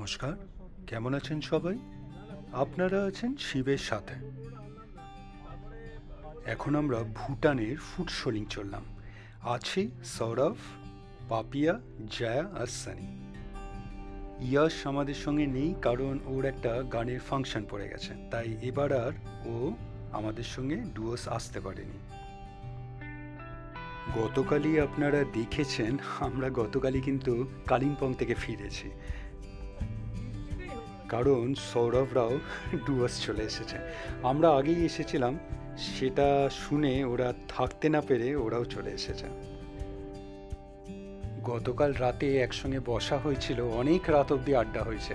নমস্কার, কেমন আছেন সবাই? আপনারা আছেন শিবের সাথে। এখন আমরা ভুটানের ফুড শোলিং চললাম। আছি সৌরভ, পাপিয়া, জয়া আর সানি। ইয়াশ আমাদের সঙ্গে নেই, কারণ ওর একটা গানের ফাংশন পড়ে গেছে, তাই এবার আর ও আমাদের সঙ্গে ডুয়োস আসতে পারেনি। গতকালই আপনারা দেখেছেন, আমরা গতকালই কিন্তু কালিম্পং থেকে ফিরেছি, কারণ সৌরভরাও ডুয়ার্স চলে এসেছে। আমরা আগেই এসেছিলাম, সেটা শুনে ওরা থাকতে না পেরে ওরাও চলে এসেছে। গতকাল রাতে একসঙ্গে বসা হয়েছিল, অনেক রাত অবধি আড্ডা হয়েছে,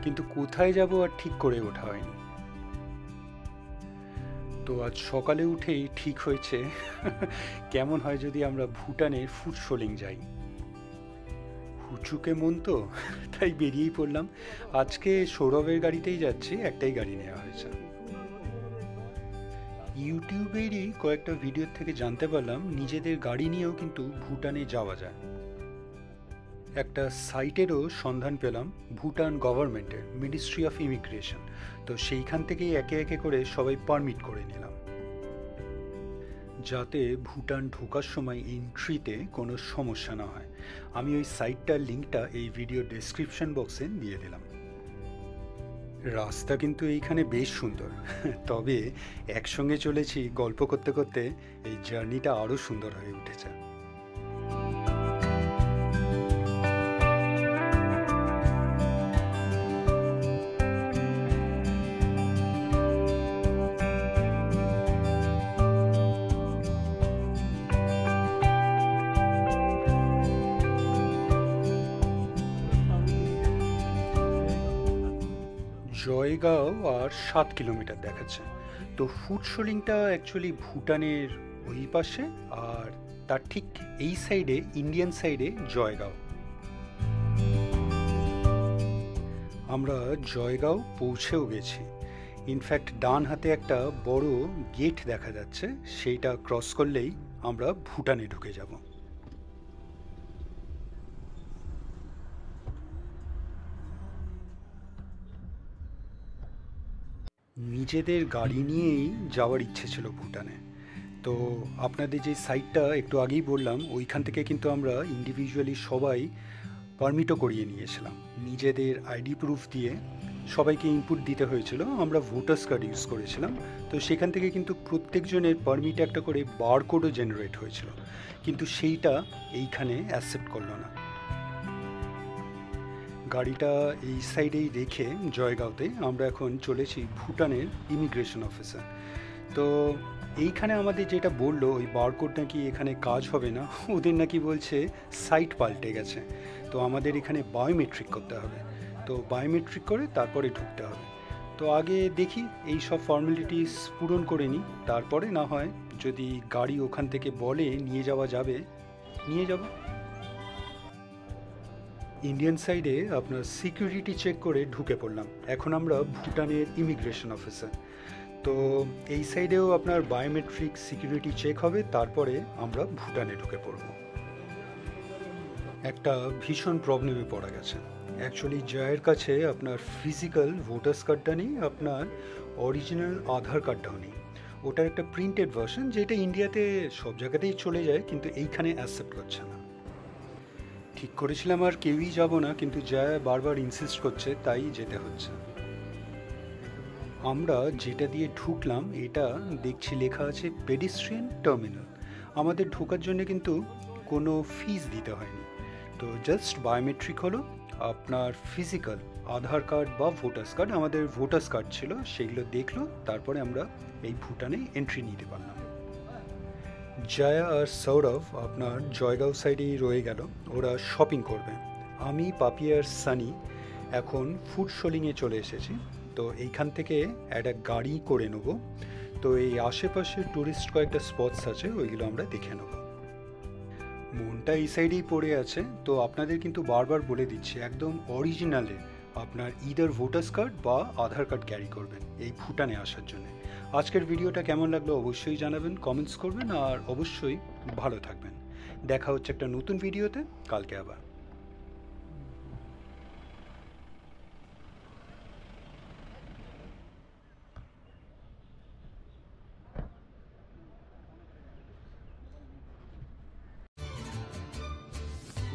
কিন্তু কোথায় যাব আর ঠিক করে ওঠা হয়নি। তো আজ সকালে উঠেই ঠিক হয়েছে কেমন হয় যদি আমরা ভুটানের ফুড শোলিং যাই। হুচুকে মন তো, তাই বেরিয়েই পড়লাম। আজকে সৌরভের গাড়িতেই যাচ্ছি, একটাই গাড়ি নেওয়া হয়েছে। ইউটিউবেরই কয়েকটা ভিডিও থেকে জানতে পারলাম নিজেদের গাড়ি নিয়েও কিন্তু ভুটানে যাওয়া যায়। একটা সাইটেরও সন্ধান পেলাম, ভুটান গভর্নমেন্টের মিনিস্ট্রি অফ ইমিগ্রেশন। তো সেইখান থেকেই একে একে করে সবাই পারমিট করে নিলাম, যাতে ভুটান ঢোকার সময় এন্ট্রিতে কোনো সমস্যা না হয়। আমি ওই সাইটটার লিঙ্কটা এই ভিডিও ডেসক্রিপশন বক্সে দিয়ে দিলাম। রাস্তা কিন্তু এইখানে বেশ সুন্দর, তবে একসঙ্গে চলেছি, গল্প করতে করতে এই জার্নিটা আরও সুন্দর হয়ে উঠেছে। জয়গাঁও আর 7 কিলোমিটার দেখাচ্ছে। তো ফুড শোলিংটা অ্যাকচুয়ালি ভুটানের ওই পাশে, আর তার ঠিক এই সাইডে, ইন্ডিয়ান সাইডে জয়গাঁও। আমরা জয়গাঁও পৌঁছেও গেছি। ইনফ্যাক্ট ডান হাতে একটা বড় গেট দেখা যাচ্ছে, সেইটা ক্রস করলেই আমরা ভুটানে ঢুকে যাব। নিজেদের গাড়ি নিয়েই যাওয়ার ইচ্ছে ছিল ভুটানে। তো আপনাদের যে সাইটটা একটু আগেই বললাম, ওইখান থেকে কিন্তু আমরা ইন্ডিভিজুয়ালি সবাই পারমিটও করিয়ে নিয়েছিলাম। নিজেদের আইডি প্রুফ দিয়ে সবাইকে ইনপুট দিতে হয়েছিল, আমরা ভোটার্স কার্ড ইউজ করেছিলাম। তো সেখান থেকে কিন্তু প্রত্যেকজনের পারমিট একটা করে বারকোডও জেনারেট হয়েছিল, কিন্তু সেইটা এইখানে অ্যাকসেপ্ট করলো না। গাড়িটা এই সাইডেই রেখে জয়গাঁওতে আমরা এখন চলেছি ভুটানের ইমিগ্রেশন অফিসে। তো এইখানে আমাদের যেটা বললো, ওই বারকোড নাকি এখানে কাজ হবে না, ওদের নাকি বলছে সাইট পাল্টে গেছে। তো আমাদের এখানে বায়োমেট্রিক করতে হবে, তো বায়োমেট্রিক করে তারপরে ঢুকতে হবে। তো আগে দেখি এই সব ফর্মালিটিস পূরণ করে নিই, তারপরে না হয় যদি গাড়ি ওখান থেকে বলে নিয়ে যাওয়া যাবে, নিয়ে যাব। ইন্ডিয়ান সাইডে আপনার সিকিউরিটি চেক করে ঢুকে পড়লাম। এখন আমরা ভুটানের ইমিগ্রেশন অফিসে। তো এই সাইডেও আপনার বায়োমেট্রিক সিকিউরিটি চেক হবে, তারপরে আমরা ভুটানে ঢুকে পড়ব। একটা ভীষণ প্রবলেমে পড়া গেছে। অ্যাকচুয়ালি জয়ের কাছে আপনার ফিজিক্যাল ভোটার্স কার্ডটা নেই, আপনার অরিজিনাল আধার কার্ডটাও নেই। ওটার একটা প্রিন্টেড ভার্সন, যেটা ইন্ডিয়াতে সব জায়গাতেই চলে যায়, কিন্তু এইখানে অ্যাকসেপ্ট করছে না। ঠিক করেছিলাম আর কেউই যাব না, কিন্তু জয়া বারবার ইনসিস্ট করছে, তাই যেতে হচ্ছে। আমরা যেটা দিয়ে ঢুকলাম, এটা দেখছি লেখা আছে পেডিস্ট্রিয়ান টার্মিনাল। আমাদের ঢোকার জন্য কিন্তু কোনো ফিস দিতে হয়নি। তো জাস্ট বায়োমেট্রিক হলো, আপনার ফিজিক্যাল আধার কার্ড বা ভোটার্স কার্ড, আমাদের ভোটার্স কার্ড ছিল, সেগুলো দেখলো, তারপরে আমরা এই ভুটানে এন্ট্রি নিতে পারলাম। জয়া আর সৌরভ আপনার জয়গাঁও সাইডেই রয়ে গেল, ওরা শপিং করবে। আমি, পাপি আর সানি এখন ফুড শোলিংয়ে চলে এসেছি। তো এইখান থেকে একটা গাড়ি করে নেব। তো এই আশেপাশে টুরিস্ট কয়েকটা স্পটস আছে, ওইগুলো আমরা দেখে নেব। মনটা এই সাইডেই পড়ে আছে, তো আপনাদের কিন্তু বারবার বলে দিচ্ছি, একদম অরিজিনালে আপনার ইদার ভোটার্স কার্ড বা আধার কার্ড ক্যারি করবেন এই ভুটানে আসার জন্য। আজকের ভিডিওটা কেমন লাগলো অবশ্যই জানাবেন, কমেন্টস করবেন, আর অবশ্যই ভালো থাকবেন। দেখা হচ্ছে একটা নতুন ভিডিওতে কালকে আবার।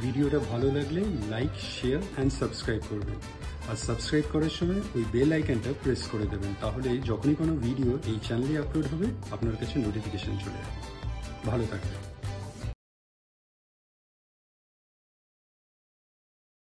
ভিডিওটা ভালো লাগলে লাইক, শেয়ার অ্যান্ড সাবস্ক্রাইব করবেন। আর সাবস্ক্রাইব করার সময় ওই বেল আইকনটা প্রেস করে দেবেন, তাহলে যখনই কোনো ভিডিও এই চ্যানেলে আপলোড হবে আপনার কাছে নোটিফিকেশান চলে যাবে। ভালো থাকবেন।